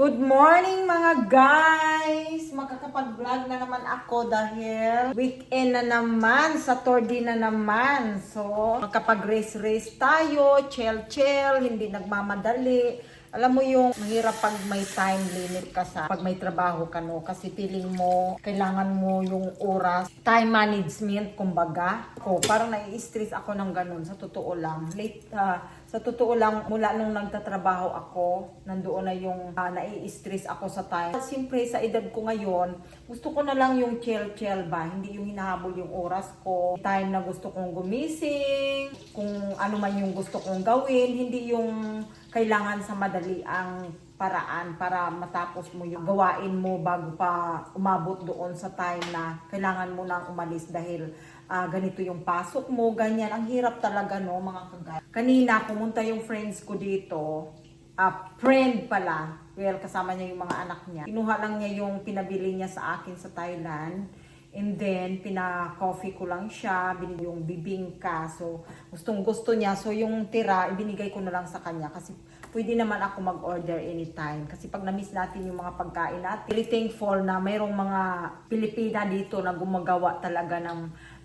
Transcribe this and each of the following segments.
Good morning mga guys! Makakapag-vlog na naman ako dahil weekend na naman, Saturday na naman. So, makapag-race-race tayo, chill-chill, hindi nagmamadali. Alam mo yung mahirap pag may time limit ka pag may trabaho ka, no? Kasi feeling mo, kailangan mo yung oras, time management, kumbaga. Parang nai-stress ako ng ganun, sa totoo lang. Sa totoo lang, mula nung nagtatrabaho ako, nandoon na yung nai-stress ako sa time. Siyempre, sa edad ko ngayon, gusto ko na lang yung chill-chill ba? Hindi yung hinahabol yung oras ko. Time na gusto kong gumising, kung ano man yung gusto kong gawin, hindi yung kailangan sa madali ang paraan para matapos mo yung gawain mo bago pa umabot doon sa time na kailangan mo nang umalis dahil ganito yung pasok mo, ganyan. Ang hirap talaga, no, mga kagaya. Kanina, pumunta yung friends ko dito. Friend pala. Well, kasama niya yung mga anak niya. Kinuha lang niya yung pinabili niya sa akin sa Thailand. And then, pina-coffee ko lang siya. Binigay yung bibingka. So, gustong-gusto niya. So, yung tira, ibinigay ko na lang sa kanya. Kasi pwede naman ako mag-order anytime. Kasi pag na-miss natin yung mga pagkain natin, really thankful na mayroong mga Pilipina dito na gumagawa talaga ng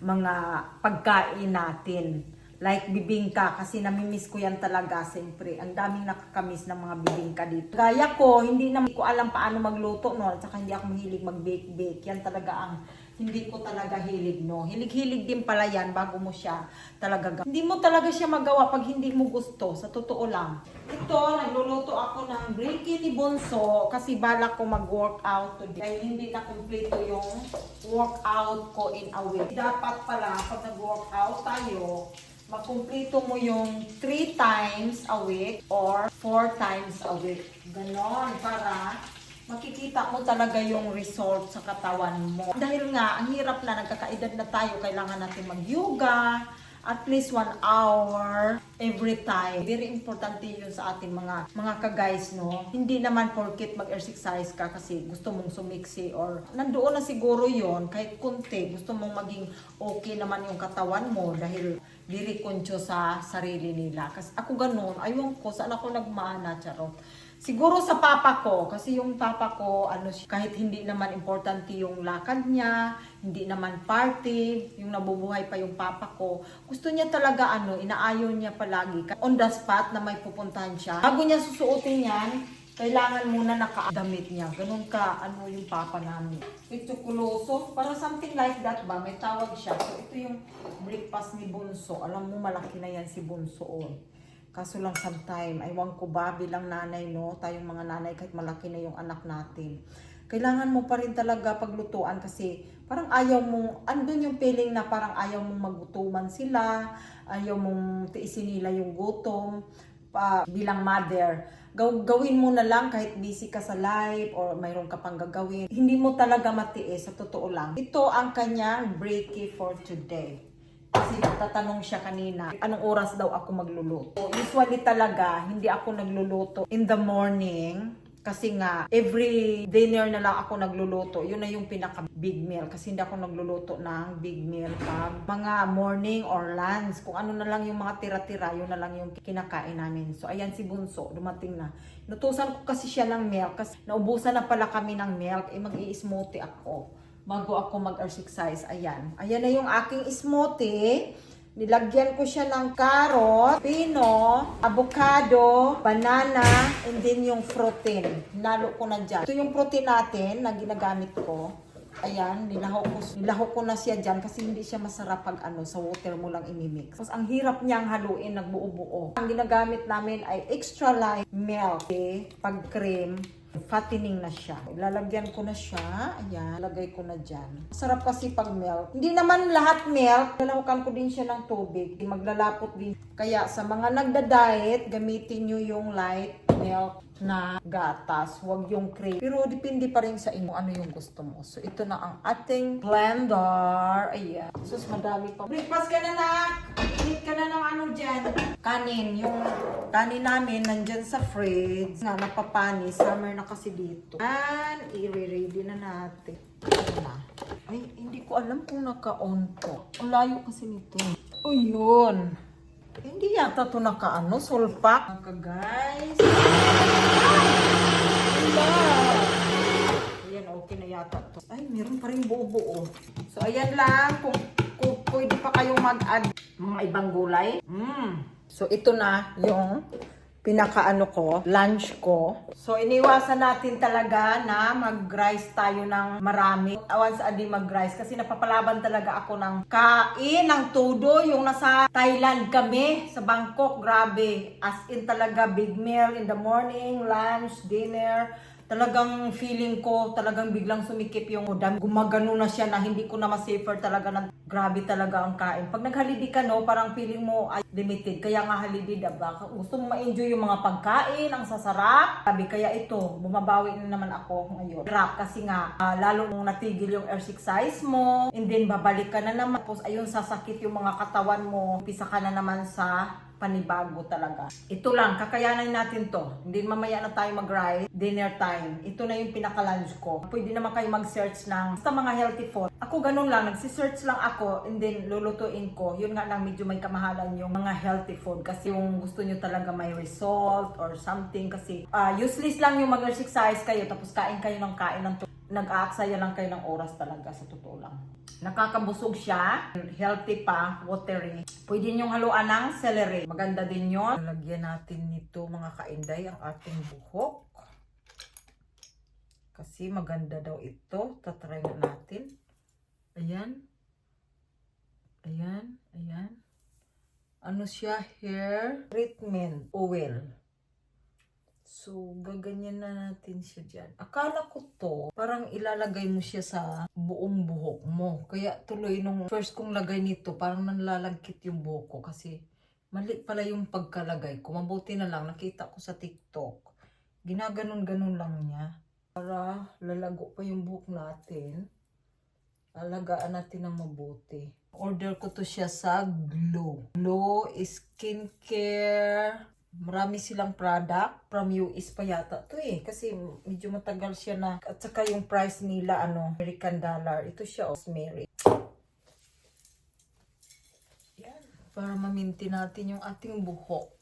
mga pagkain natin. Like bibingka, kasi namimiss ko yan talaga, siyempre. Ang daming nakakamiss ng mga bibingka dito. Gaya ko, hindi ko alam paano magluto, no? At saka hindi ako mahilig mag-bake-bake. Yan talaga ang hindi ko talaga hilig, no? Hilig-hilig din pala yan bago mo siya talaga gawin. Hindi mo talaga siya magawa pag hindi mo gusto, sa totoo lang. Ito, nagluluto ako ng brinky ni Bunso kasi balak ko mag-workout today. Dahil hindi na kumpleto yung workout ko in a week. Dapat pala, pag nag-workout tayo, makumpleto mo yung 3 times a week or 4 times a week. Ganon, para makikita mo talaga yung result sa katawan mo. Dahil nga, ang hirap na, nagkakaedad na tayo, kailangan natin mag-yoga, at least 1 hour every time. Very importante yun sa ating mga ka-guys, no? Hindi naman porket mag-exercise ka kasi gusto mong sumiksi or nandoon na siguro yon kahit kunti. Gusto mong maging okay naman yung katawan mo dahil very conscious sa sarili nila. Kasi ako ganun, ayun ko, saan ako nagmana, charot. Siguro sa papa ko, kasi yung papa ko, kahit hindi naman importante yung lakad niya, hindi naman party, yung nabubuhay pa yung papa ko, gusto niya talaga, inaayon niya palagi. On the spot na may pupuntahan siya, bago niya susuotin yan, kailangan muna nakadamit niya. Ganun ka, yung papa namin. Pitukuloso, para something like that ba, may tawag siya. So, ito yung breakfast ni Bunso. Alam mo, malaki na yan si Bunso. Kaso lang sometime, aywan ko ba bilang nanay, no? Tayong mga nanay, kahit malaki na yung anak natin. Kailangan mo pa rin talaga paglutuan kasi parang ayaw mong, andun yung feeling na parang ayaw mong magutuman sila, ayaw mong tiisin nila yung gutom bilang mother. Gawin mo na lang kahit busy ka sa life or mayroon ka pang gagawin. Hindi mo talaga matiis, sa totoo lang. Ito ang kanyang breaky for today. Kasi nagtatanong siya kanina, anong oras daw ako magluluto. Usually talaga, hindi ako nagluluto in the morning. Kasi nga, every dinner na lang ako nagluluto. Yun na yung pinaka big meal. Kasi hindi ako nagluluto ng big meal pag mga morning or lunch. Kung ano na lang yung mga tira-tira, yun na lang yung kinakain namin. So, ayan si Bunso, dumating na. Nutusan ko kasi siya ng milk. Kasi naubusan na pala kami ng milk. Mag-i-smoothie ako bago ako mag-exercise. Ayan. Ayan na yung aking smoothie. Nilagyan ko siya ng carrot, pino, avocado, banana, and then yung protein. Nalo ko na dyan. Ito yung protein natin na ginagamit ko. Ayan, nilahok ko na siya dyan kasi hindi siya masarap pag sa water mo lang imimix. Tapos ang hirap niyang haluin, nagbuo-buo. Ang ginagamit namin ay extra light milk. Okay? Pag cream, fattening na siya. Lalagyan ko na siya. Ayan, lagay ko na dyan. Sarap kasi pag milk. Hindi naman lahat milk. Lalahukan ko din siya ng tubig. Maglalapot din. Kaya sa mga nagda-diet, gamitin nyo yung light milk na gatas. Huwag yung cream. Pero depende pa rin sa inyo ano yung gusto mo. So, ito na ang ating blender. Ayan. Sus, madami pa. Breakfast ka na, nak! Eat ka na ng dyan. Kanin. Yung kanin namin nandyan sa fridge. Nga, napapanis. Summer na kasi dito. And, i-ready na natin. Ito na. Ay, hindi ko alam kung naka-on to. Ang layo kasi nito. O, yun. Hindi yata ito sulpak. Guys. Diba? yata to. Ay, meron pa rin buo-buo. So, ayan lang. Kung pwede pa kayong mag-add mga ibang gulay. So, ito na yung pinakaano ko, lunch ko. So, iniwasan natin talaga na mag-rice tayo ng marami. Once a day mag-rice kasi napapalaban talaga ako ng kain, ng todo. Yung nasa Thailand kami, sa Bangkok, grabe. As in talaga, big meal in the morning, lunch, dinner. Talagang feeling ko, talagang biglang sumikip yung udam. Gumagano na siya na hindi ko na ma-safer talaga na grabe talaga ang kain. Pag naghalidi ka, no, parang feeling mo ay limited. Kaya nga halidi, diba? Gusto mo ma-enjoy yung mga pagkain, ang sasarap. Sabi, kaya ito, bumabawi na naman ako ngayon. Hirap kasi nga, lalo nung natigil yung exercise mo, and then babalik ka na naman. Tapos ayun, sasakit yung mga katawan mo. Pisa ka na naman sa panibago talaga. Ito lang, kakayanan natin to. Hindi mamaya na tayo mag-rice, dinner time. Ito na yung pinaka-lunch ko. Pwede naman kayo mag-search ng basta mga healthy food. Ako ganun lang, nagsisearch lang ako and then lulutuin ko. Yun nga lang, medyo may kamahalan yung mga healthy food kasi yung gusto nyo talaga may result or something kasi useless lang yung mag-exercise kayo tapos kain kayo ng kain ng nag-aaksaya lang kayo ng oras talaga sa totoo lang. Nakakabusog siya, healthy pa, watery. Pwede niyong haluan ng celery. Maganda din yon. Lagyan natin nito mga kainday ang ating buhok. Kasi maganda daw ito. Tatry natin. Ayan. Ayan. Ayan. Ano siya? Hair treatment oil. So, gaganyan na natin siya dyan. Akala ko to, parang ilalagay mo siya sa buong buhok mo. Kaya tuloy nung first kong lagay nito, parang nanlalagkit yung buhok ko. Kasi mali pala yung pagkalagay ko. Mabuti na lang, nakita ko sa TikTok. Ginaganon-ganon lang niya. Para lalago pa yung buhok natin. Alagaan natin ng mabuti. Order ko to siya sa Glow. Glow Skincare. Marami silang product from US pa yata to eh. Kasi medyo matagal siya na. At saka yung price nila, American dollar. Ito siya, Rosemary. Yan. Para ma-maintain natin yung ating buhok.